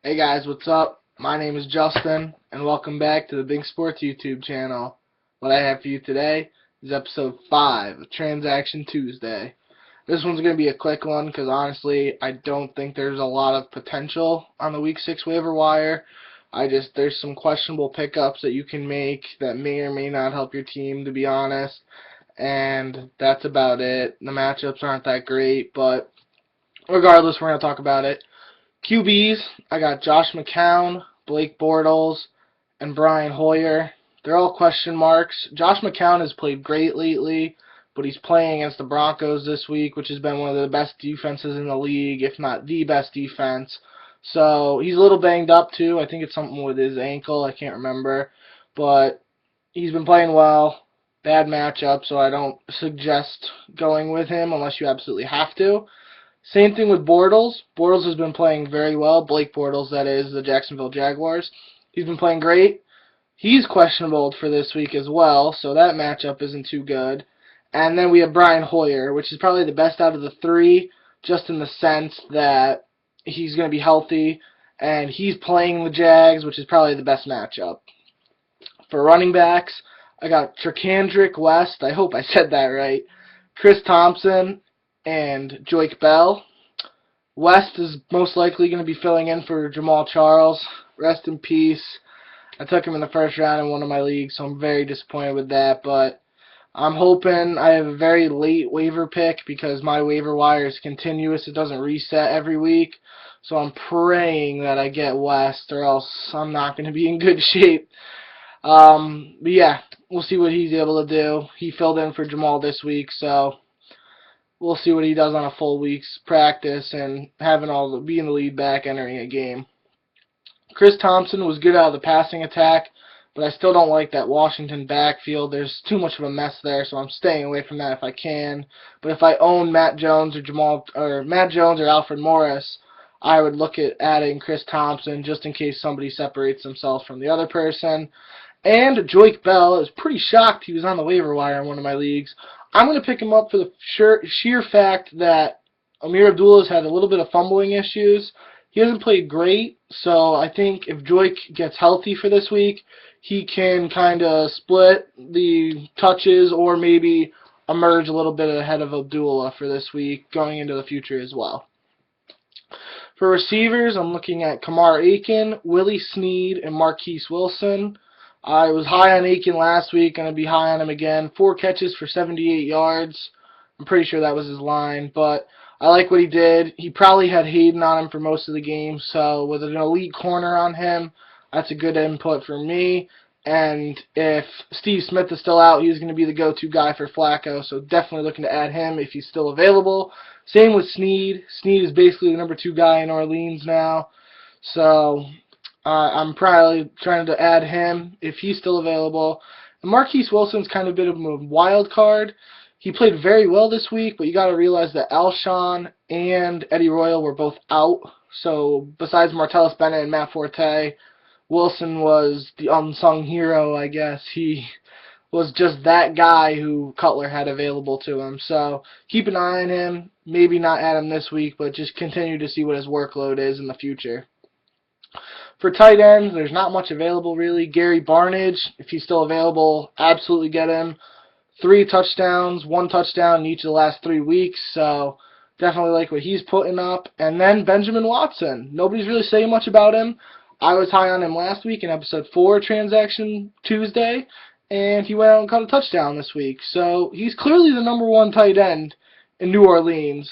Hey guys, what's up? My name is Justin, and welcome back to the BinkSports YouTube channel. What I have for you today is episode 5 of Transaction Tuesday. This one's going to be a quick one because honestly, I don't think there's a lot of potential on the Week 6 waiver wire. There's some questionable pickups that you can make that may or may not help your team, to be honest, and that's about it. The matchups aren't that great, but regardless, we're going to talk about it. QBs, I got Josh McCown, Blake Bortles, and Brian Hoyer. They're all question marks. Josh McCown has played great lately, but he's playing against the Broncos this week, which has been one of the best defenses in the league, if not the best defense. So he's a little banged up too. I think it's something with his ankle. I can't remember. But he's been playing well. Bad matchup, so I don't suggest going with him unless you absolutely have to. Same thing with Bortles. Bortles has been playing very well. Blake Bortles, that is, the Jacksonville Jaguars. He's been playing great. He's questionable for this week as well, so that matchup isn't too good. And then we have Brian Hoyer, which is probably the best out of the three, just in the sense that he's going to be healthy, and he's playing the Jags, which is probably the best matchup. For running backs, I got Tricandrick West. I hope I said that right. Chris Thompson and Joik Bell. West is most likely going to be filling in for Jamal Charles. Rest in peace. I took him in the first round in one of my leagues, so I'm very disappointed with that. But I'm hoping I have a very late waiver pick because my waiver wire is continuous. It doesn't reset every week. So I'm praying that I get West or else I'm not going to be in good shape. But yeah, we'll see what he's able to do. He filled in for Jamal this week, so we'll see what he does on a full week's practice and being the lead back entering a game. Chris Thompson was good out of the passing attack, but I still don't like that Washington backfield. There's too much of a mess there, so I'm staying away from that if I can. But if I own Matt Jones or Alfred Morris, I would look at adding Chris Thompson just in case somebody separates themselves from the other person. And Joik Bell, I was pretty shocked he was on the waiver wire in one of my leagues. I'm going to pick him up for the sheer fact that Amir Abdullah's had a little bit of fumbling issues. He hasn't played great, so I think if Joik gets healthy for this week, he can kind of split the touches or maybe emerge a little bit ahead of Abdullah for this week going into the future as well. For receivers, I'm looking at Kamar Aiken, Willie Snead, and Marquise Wilson. I was high on Aiken last week, going to be high on him again. 4 catches for 78 yards. I'm pretty sure that was his line, but I like what he did. He probably had Hayden on him for most of the game, so with an elite corner on him, that's a good input for me. And if Steve Smith is still out, he's going to be the go-to guy for Flacco, so definitely looking to add him if he's still available. Same with Snead. Snead is basically the number 2 guy in Orleans now, so I'm probably trying to add him if he's still available. And Marquise Wilson's kind of a bit of a wild card. He played very well this week, but you got to realize that Alshon and Eddie Royal were both out. So besides Martellus Bennett and Matt Forte, Wilson was the unsung hero, I guess. He was just that guy who Cutler had available to him. So keep an eye on him. Maybe not add him this week, but just continue to see what his workload is in the future. For tight ends, there's not much available really. Gary Barnidge, if he's still available, absolutely get him. 3 touchdowns, 1 touchdown in each of the last 3 weeks, so definitely like what he's putting up. And then Benjamin Watson. Nobody's really saying much about him. I was high on him last week in episode 4 Transaction Tuesday, and he went out and caught a touchdown this week. So he's clearly the number 1 tight end in New Orleans.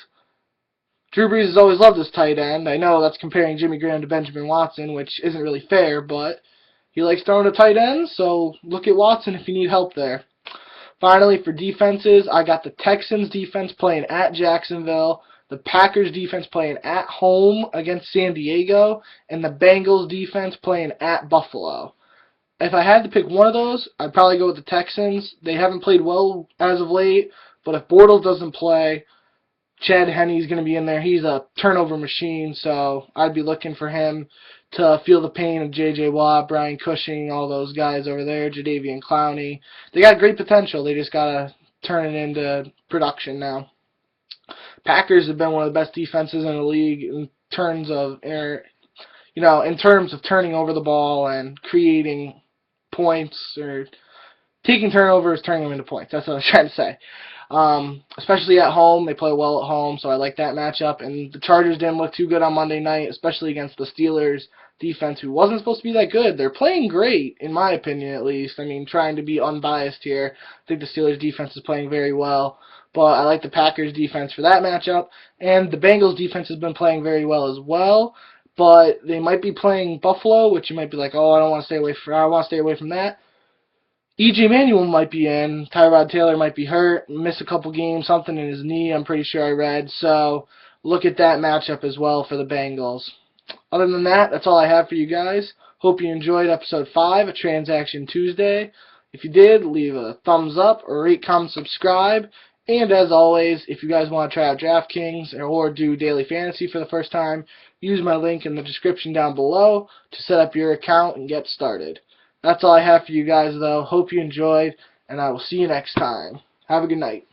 Drew Brees has always loved his tight end. I know that's comparing Jimmy Graham to Benjamin Watson, which isn't really fair, but he likes throwing to tight ends, so look at Watson if you need help there. Finally, for defenses, I got the Texans defense playing at Jacksonville, the Packers defense playing at home against San Diego, and the Bengals defense playing at Buffalo. If I had to pick one of those, I'd probably go with the Texans. They haven't played well as of late, but if Bortles doesn't play, Chad Henne's going to be in there. He's a turnover machine, so I'd be looking for him to feel the pain of J.J. Watt, Brian Cushing, all those guys over there, Jadeveon Clowney. They got great potential. They just got to turn it into production now. Packers have been one of the best defenses in the league in terms of in terms of turning over the ball and creating points, or taking turnovers, turning them into points. That's what I was trying to say. Especially at home, they play well at home, so I like that matchup. And the Chargers didn't look too good on Monday night, especially against the Steelers defense, who wasn't supposed to be that good. They're playing great, in my opinion, at least. I mean, trying to be unbiased here, I think the Steelers defense is playing very well. But I like the Packers defense for that matchup, and the Bengals defense has been playing very well as well. But they might be playing Buffalo, which you might be like, oh, I want to stay away from that. E.J. Manuel might be in. Tyrod Taylor might be hurt, miss a couple games, something in his knee, I'm pretty sure I read. So look at that matchup as well for the Bengals. Other than that, that's all I have for you guys. Hope you enjoyed episode 5 of Transaction Tuesday. If you did, leave a thumbs up, or rate, comment, subscribe. And as always, if you guys want to try out DraftKings or do daily fantasy for the first time, use my link in the description down below to set up your account and get started. That's all I have for you guys, though. Hope you enjoyed, and I will see you next time. Have a good night.